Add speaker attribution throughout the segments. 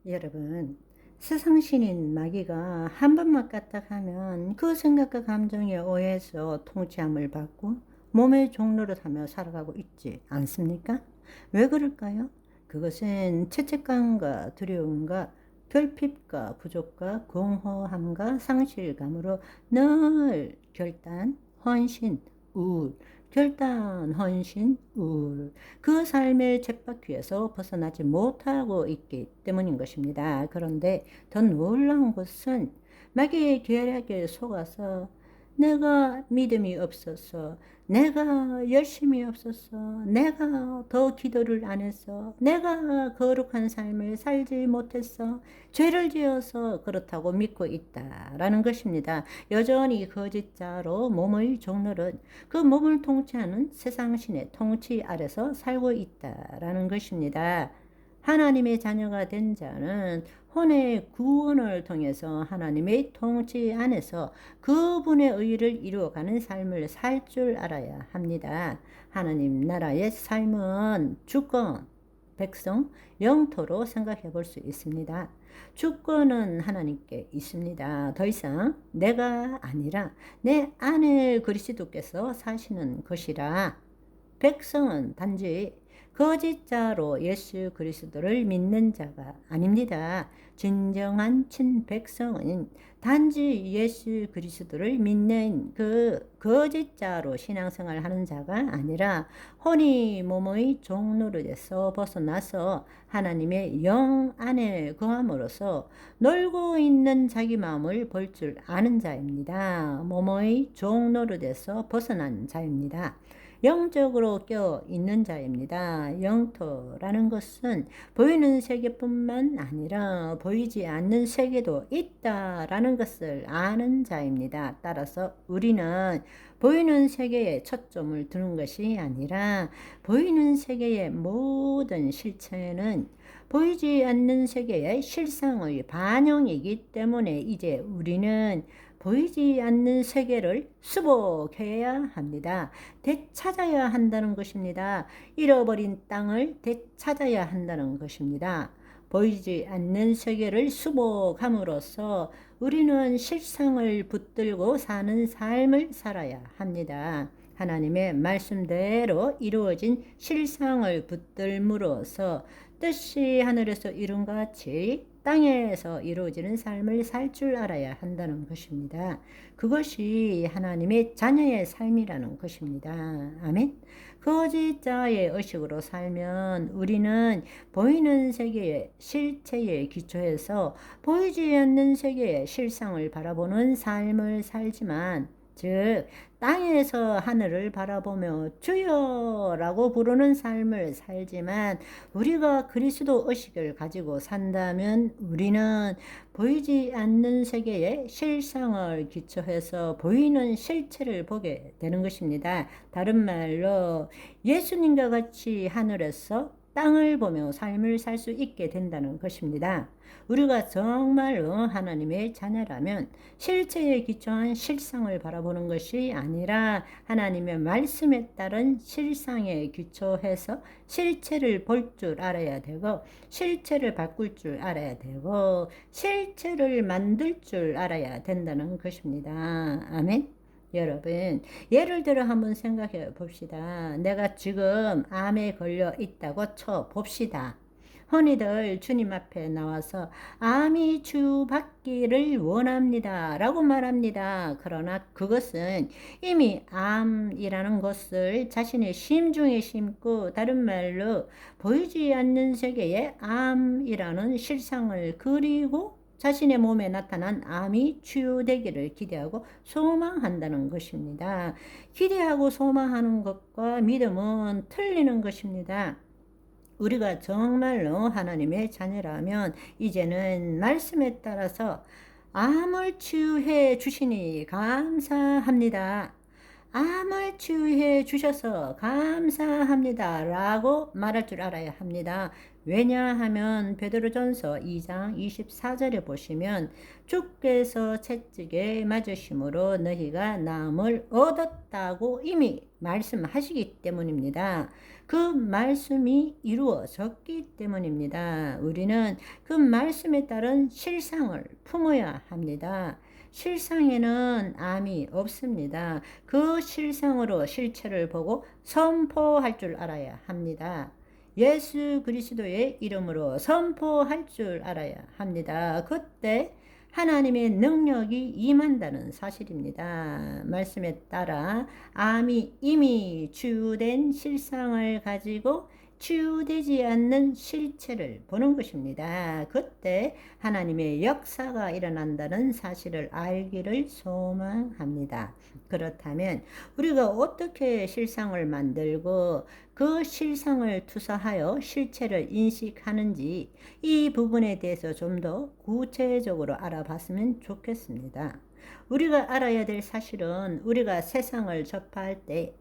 Speaker 1: 여러분, 세상신인 마귀가 한 번만 까딱하면 그 생각과 감정에 오해해서 통치함을 받고 몸의 종로를 하며 살아가고 있지 않습니까? 왜 그럴까요? 그것은 죄책감과 두려움과 결핍과 부족과 공허함과 상실감으로 늘 결단, 헌신, 우울, 결단, 헌신, 우울, 그 삶의 쳇바퀴에서 벗어나지 못하고 있기 때문인 것입니다. 그런데 더 놀라운 것은 마귀의 계략에 속아서 내가 믿음이 없어서, 내가 열심히 없어서, 내가 더 기도를 안 해서, 내가 거룩한 삶을 살지 못해서, 죄를 지어서 그렇다고 믿고 있다라는 것입니다. 여전히 거짓자로 몸의 종로는 그 몸을 통치하는 세상신의 통치 아래서 살고 있다라는 것입니다. 하나님의 자녀가 된 자는 혼의 구원을 통해서 하나님의 통치 안에서 그분의 의를 이루어가는 삶을 살 줄 알아야 합니다. 하나님 나라의 삶은 주권, 백성, 영토로 생각해 볼 수 있습니다. 주권은 하나님께 있습니다. 더 이상 내가 아니라 내 안에 그리스도께서 사시는 것이라. 백성은 단지 거짓자로 예수 그리스도를 믿는 자가 아닙니다. 진정한 친백성은 단지 예수 그리스도를 믿는 그 거짓자로 신앙생활 하는 자가 아니라 혼이 몸의 종노릇에서 벗어나서 하나님의 영 안에 거함으로써 놀고 있는 자기 마음을 볼 줄 아는 자입니다. 몸의 종노릇에서 벗어난 자입니다. 영적으로 깨어 있는 자입니다. 영토라는 것은 보이는 세계뿐만 아니라 보이지 않는 세계도 있다라는 것을 아는 자입니다. 따라서 우리는 보이는 세계에 초점을 두는 것이 아니라 보이는 세계의 모든 실체는 보이지 않는 세계의 실상의 반영이기 때문에 이제 우리는 보이지 않는 세계를 수복해야 합니다. 되찾아야 한다는 것입니다. 잃어버린 땅을 되찾아야 한다는 것입니다. 보이지 않는 세계를 수복함으로써 우리는 실상을 붙들고 사는 삶을 살아야 합니다. 하나님의 말씀대로 이루어진 실상을 붙들므로써 뜻이 하늘에서 이룬 것 같이 땅에서 이루어지는 삶을 살 줄 알아야 한다는 것입니다. 그것이 하나님의 자녀의 삶이라는 것입니다. 아멘. 거짓자의 의식으로 살면 우리는 보이는 세계의 실체에 기초해서 보이지 않는 세계의 실상을 바라보는 삶을 살지만, 즉 땅에서 하늘을 바라보며 주여라고 부르는 삶을 살지만, 우리가 그리스도 의식을 가지고 산다면 우리는 보이지 않는 세계의 실상을 기초해서 보이는 실체를 보게 되는 것입니다. 다른 말로 예수님과 같이 하늘에서 땅을 보며 삶을 살 수 있게 된다는 것입니다. 우리가 정말로 하나님의 자녀라면 실체에 기초한 실상을 바라보는 것이 아니라 하나님의 말씀에 따른 실상에 기초해서 실체를 볼 줄 알아야 되고, 실체를 바꿀 줄 알아야 되고, 실체를 만들 줄 알아야 된다는 것입니다. 아멘. 여러분, 예를 들어 한번 생각해 봅시다. 내가 지금 암에 걸려 있다고 쳐 봅시다. 흔히들 주님 앞에 나와서 암이 치유받기를 원합니다 라고 말합니다. 그러나 그것은 이미 암이라는 것을 자신의 심중에 심고, 다른 말로 보이지 않는 세계에 암이라는 실상을 그리고 자신의 몸에 나타난 암이 치유되기를 기대하고 소망한다는 것입니다. 기대하고 소망하는 것과 믿음은 틀리는 것입니다. 우리가 정말로 하나님의 자녀라면 이제는 말씀에 따라서 암을 치유해 주시니 감사합니다. 암을 치유해 주셔서 감사합니다 라고 말할 줄 알아야 합니다. 왜냐하면 베드로전서 2장 24절에 보시면 주께서 채찍에 맞으심으로 너희가 나음을 얻었다고 이미 말씀하시기 때문입니다. 그 말씀이 이루어졌기 때문입니다. 우리는 그 말씀에 따른 실상을 품어야 합니다. 실상에는 암이 없습니다. 그 실상으로 실체를 보고 선포할 줄 알아야 합니다. 예수 그리스도의 이름으로 선포할 줄 알아야 합니다. 그때 하나님의 능력이 임한다는 사실입니다. 말씀에 따라 암이 이미 치유된 실상을 가지고 치유되지 않는 실체를 보는 것입니다. 그때 하나님의 역사가 일어난다는 사실을 알기를 소망합니다. 그렇다면 우리가 어떻게 실상을 만들고 그 실상을 투사하여 실체를 인식하는지 이 부분에 대해서 좀 더 구체적으로 알아봤으면 좋겠습니다. 우리가 알아야 될 사실은 우리가 세상을 접할 때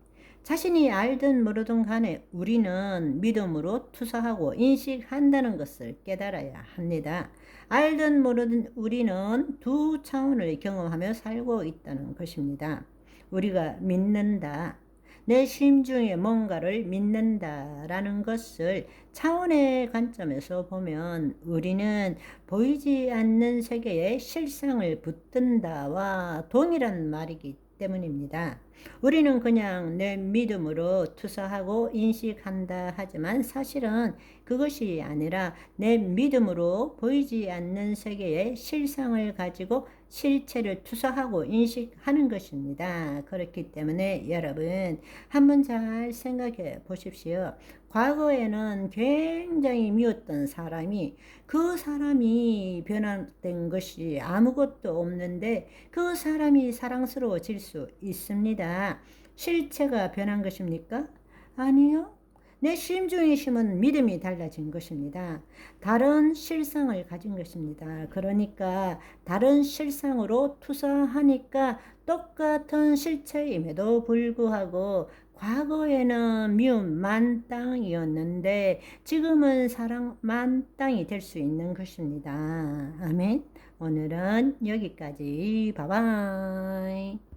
Speaker 1: 자신이 알든 모르든 간에 우리는 믿음으로 투사하고 인식한다는 것을 깨달아야 합니다. 알든 모르든 우리는 두 차원을 경험하며 살고 있다는 것입니다. 우리가 믿는다. 내 심중에 뭔가를 믿는다라는 것을 차원의 관점에서 보면 우리는 보이지 않는 세계에 실상을 붙든다와 동일한 말이기 때문입니다. 우리는 그냥 내 믿음으로 투사하고 인식한다 하지만 사실은 그것이 아니라 내 믿음으로 보이지 않는 세계의 실상을 가지고 실체를 투사하고 인식하는 것입니다. 그렇기 때문에 여러분 한번 잘 생각해 보십시오. 과거에는 굉장히 미웠던 사람이 그 사람이 변화된 것이 아무것도 없는데 그 사람이 사랑스러워질 수 있습니다. 실체가 변한 것입니까? 아니요. 내 심중에 심은 믿음이 달라진 것입니다. 다른 실상을 가진 것입니다. 그러니까 다른 실상으로 투사하니까 똑같은 실체임에도 불구하고 과거에는 미움 만땅이었는데 지금은 사랑 만땅이 될 수 있는 것입니다. 아멘. 오늘은 여기까지. 바이바이.